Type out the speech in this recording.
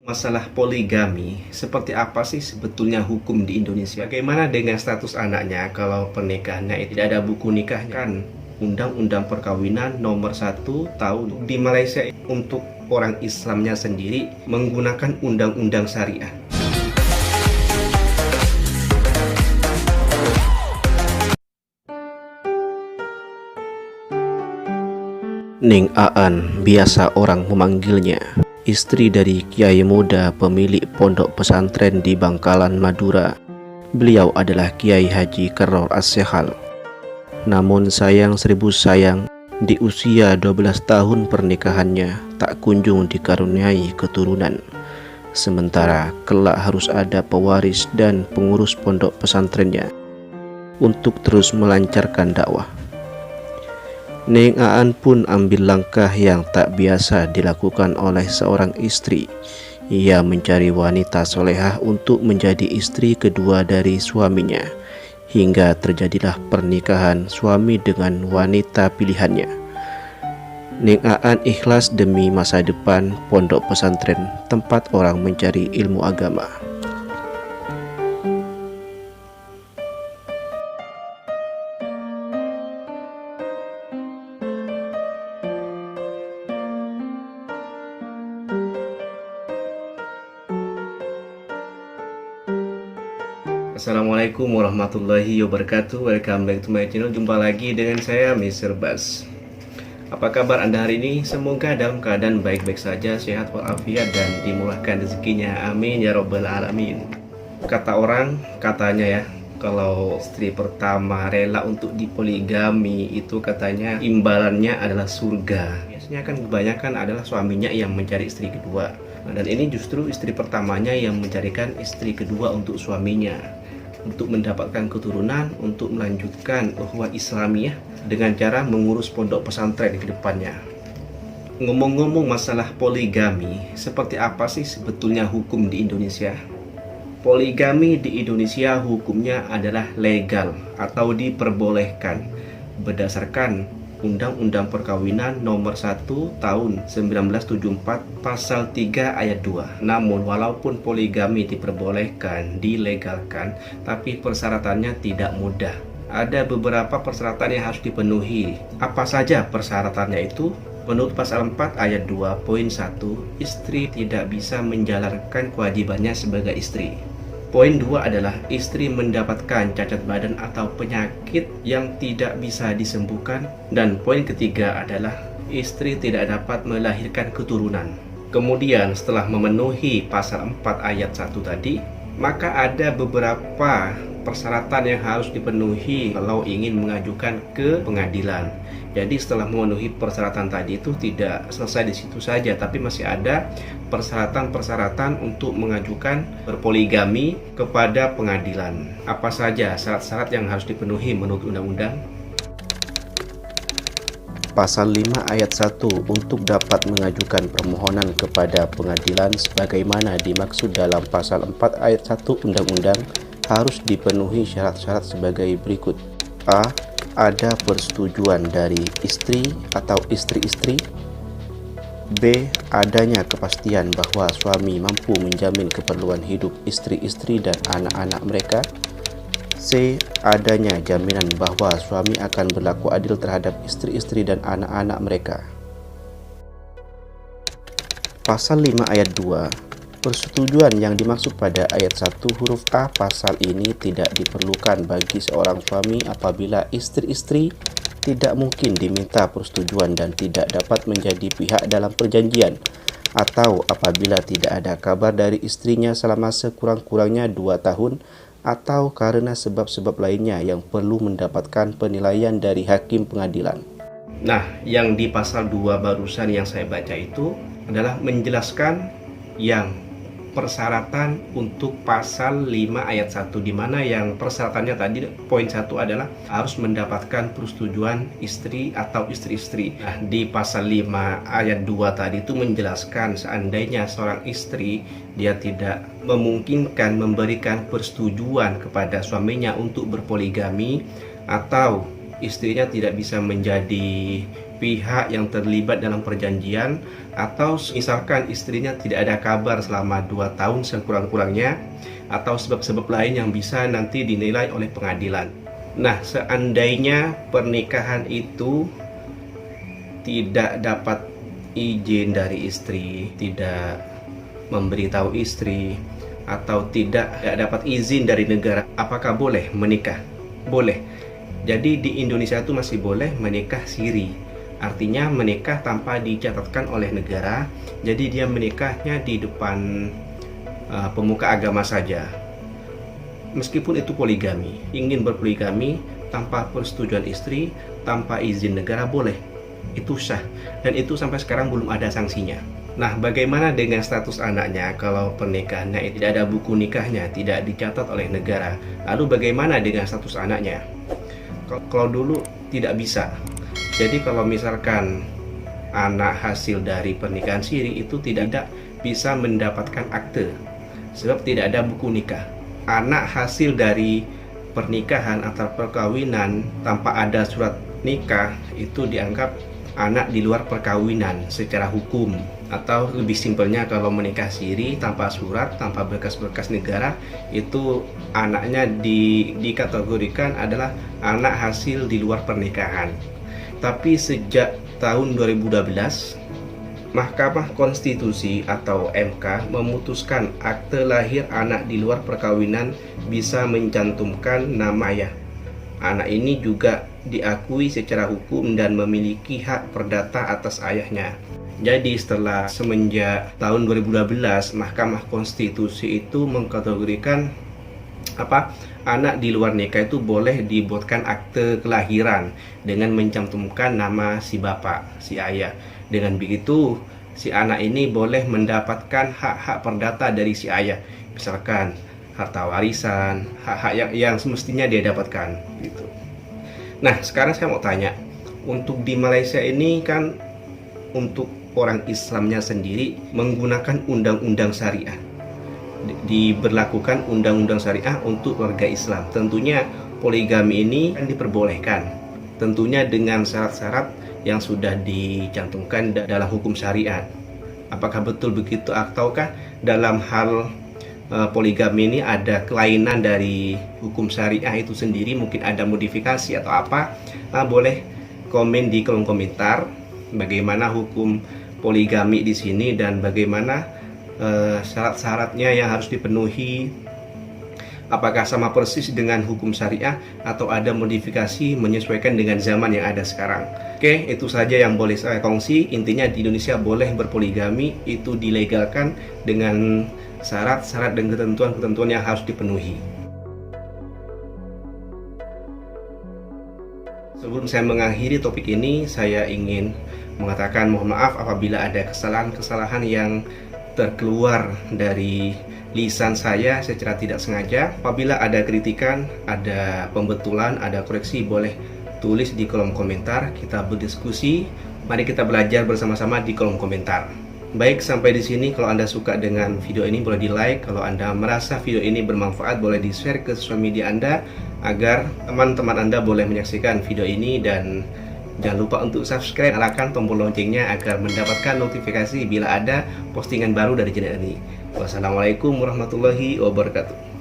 Masalah poligami, seperti apa sih sebetulnya hukum di Indonesia? Bagaimana dengan status anaknya kalau pernikahannya tidak ada buku nikahnya? Kan Undang-Undang Perkawinan nomor 1 tahun di Malaysia untuk orang Islamnya sendiri menggunakan undang-undang syariah. Ning Aan, biasa orang memanggilnya, istri dari Kiai muda pemilik pondok pesantren di Bangkalan, Madura. Beliau adalah Kiai Haji Karor As-Sehal. Namun sayang seribu sayang, di usia 12 tahun pernikahannya tak kunjung dikaruniai keturunan. Sementara kelak harus ada pewaris dan pengurus pondok pesantrennya untuk terus melancarkan dakwah. Neng Aan pun ambil langkah yang tak biasa dilakukan oleh seorang istri. Ia mencari wanita solehah untuk menjadi istri kedua dari suaminya, hingga terjadilah pernikahan suami dengan wanita pilihannya. Neng Aan ikhlas demi masa depan pondok pesantren tempat orang mencari ilmu agama. Assalamualaikum warahmatullahi wabarakatuh. Welcome back to my channel. Jumpa lagi dengan saya Mr. Bas. Apa kabar Anda hari ini? Semoga dalam keadaan baik-baik saja, sehat walafiat dan dimurahkan rezekinya. Amin ya robbal alamin. Kata orang, katanya ya, kalau istri pertama rela untuk dipoligami itu katanya imbalannya adalah surga. Biasanya kan kebanyakan adalah suaminya yang mencari istri kedua. Dan ini justru istri pertamanya yang mencarikan istri kedua untuk suaminya, untuk mendapatkan keturunan, untuk melanjutkan ukhuwah Islamiyah dengan cara mengurus pondok pesantren ke depannya. Ngomong-ngomong masalah poligami, seperti apa sih sebetulnya hukum di Indonesia? Poligami di Indonesia hukumnya adalah legal atau diperbolehkan berdasarkan Undang-Undang Perkawinan nomor 1 tahun 1974 pasal 3 ayat 2. Namun walaupun poligami diperbolehkan, dilegalkan, tapi persyaratannya tidak mudah. Ada beberapa persyaratan yang harus dipenuhi. Apa saja persyaratannya itu? Menurut pasal 4 ayat 2 poin 1, istri tidak bisa menjalankan kewajibannya sebagai istri. Poin 2 adalah istri mendapatkan cacat badan atau penyakit yang tidak bisa disembuhkan. Dan poin ketiga adalah istri tidak dapat melahirkan keturunan. Kemudian setelah memenuhi pasal 4 ayat 1 tadi, maka ada beberapa persyaratan yang harus dipenuhi kalau ingin mengajukan ke pengadilan. Jadi setelah memenuhi persyaratan tadi itu tidak selesai di situ saja, tapi masih ada persyaratan-persyaratan untuk mengajukan berpoligami kepada pengadilan. Apa saja syarat-syarat yang harus dipenuhi menurut undang-undang? Pasal 5 ayat 1 untuk dapat mengajukan permohonan kepada pengadilan sebagaimana dimaksud dalam pasal 4 ayat 1 undang-undang harus dipenuhi syarat-syarat sebagai berikut. A. Ada persetujuan dari istri atau istri-istri. B. Adanya kepastian bahwa suami mampu menjamin keperluan hidup istri-istri dan anak-anak mereka. C. Adanya jaminan bahwa suami akan berlaku adil terhadap istri-istri dan anak-anak mereka. Pasal 5 ayat 2. Persetujuan yang dimaksud pada ayat 1 huruf A pasal ini tidak diperlukan bagi seorang suami apabila istri-istri tidak mungkin diminta persetujuan dan tidak dapat menjadi pihak dalam perjanjian, atau apabila tidak ada kabar dari istrinya selama sekurang-kurangnya 2 tahun, atau karena sebab-sebab lainnya yang perlu mendapatkan penilaian dari hakim pengadilan. Nah, yang di pasal 2 barusan yang saya baca itu adalah menjelaskan yang persyaratan untuk pasal 5 ayat 1, di mana yang persyaratannya tadi poin 1 adalah harus mendapatkan persetujuan istri atau istri-istri. Nah, di pasal 5 ayat 2 tadi itu menjelaskan seandainya seorang istri dia tidak memungkinkan memberikan persetujuan kepada suaminya untuk berpoligami, atau istrinya tidak bisa menjadi pihak yang terlibat dalam perjanjian, atau misalkan istrinya tidak ada kabar selama 2 tahun sekurang-kurangnya, atau sebab-sebab lain yang bisa nanti dinilai oleh pengadilan. Nah, seandainya pernikahan itu tidak dapat izin dari istri, tidak memberitahu istri, atau tidak dapat izin dari negara, apakah boleh menikah? Boleh. Jadi di Indonesia itu masih boleh menikah siri. Artinya menikah tanpa dicatatkan oleh negara. Jadi dia menikahnya di depan pemuka agama saja. Meskipun itu poligami, ingin berpoligami tanpa persetujuan istri, tanpa izin negara boleh. Itu sah. Dan itu sampai sekarang belum ada sanksinya. Nah, bagaimana dengan status anaknya kalau pernikahannya tidak ada buku nikahnya, tidak dicatat oleh negara? Lalu bagaimana dengan status anaknya? Kalau dulu tidak bisa. Jadi kalau misalkan anak hasil dari pernikahan siri itu tidak bisa mendapatkan akte, sebab tidak ada buku nikah. Anak hasil dari pernikahan atau perkawinan tanpa ada surat nikah itu dianggap anak di luar perkawinan secara hukum. Atau lebih simpelnya, kalau menikah siri tanpa surat, tanpa berkas-berkas negara, itu anaknya dikategorikan adalah anak hasil di luar pernikahan. Tapi sejak tahun 2012, Mahkamah Konstitusi atau MK memutuskan akte lahir anak di luar perkawinan bisa mencantumkan nama ayah. Anak ini juga diakui secara hukum dan memiliki hak perdata atas ayahnya. Jadi semenjak tahun 2012, Mahkamah Konstitusi itu mengkategorikan anak di luar nikah itu boleh dibuatkan akte kelahiran dengan mencantumkan nama si bapak, si ayah. Dengan begitu, si anak ini boleh mendapatkan hak-hak perdata dari si ayah. Misalkan harta warisan, hak-hak yang semestinya dia dapatkan gitu. Nah, sekarang saya mau tanya, untuk di Malaysia ini kan untuk orang Islamnya sendiri menggunakan undang-undang syariah, diberlakukan undang-undang syariah untuk warga Islam. Tentunya poligami ini kan diperbolehkan, tentunya dengan syarat-syarat yang sudah dicantumkan dalam hukum syariat. Apakah betul begitu, ataukah dalam hal poligami ini ada kelainan dari hukum syariah itu sendiri, mungkin ada modifikasi atau apa? Boleh komen di kolom komentar bagaimana hukum poligami di sini dan bagaimana syarat-syaratnya yang harus dipenuhi. Apakah sama persis dengan hukum syariah atau ada modifikasi menyesuaikan dengan zaman yang ada sekarang? Oke, itu saja yang boleh saya kongsi. Intinya di Indonesia boleh berpoligami, itu dilegalkan dengan syarat-syarat dan ketentuan-ketentuan yang harus dipenuhi. Sebelum saya mengakhiri topik ini, saya ingin mengatakan mohon maaf apabila ada kesalahan-kesalahan yang terkeluar dari lisan saya secara tidak sengaja. Apabila ada kritikan, ada pembetulan, ada koreksi, boleh tulis di kolom komentar. Kita berdiskusi. Mari kita belajar bersama-sama di kolom komentar. Baik, sampai di sini. Kalau Anda suka dengan video ini, boleh di like. Kalau Anda merasa video ini bermanfaat, boleh di share ke sosial media Anda agar teman-teman Anda boleh menyaksikan video ini. Dan jangan lupa untuk subscribe, nyalakan tombol loncengnya agar mendapatkan notifikasi bila ada postingan baru dari channel ini. Wassalamualaikum warahmatullahi wabarakatuh.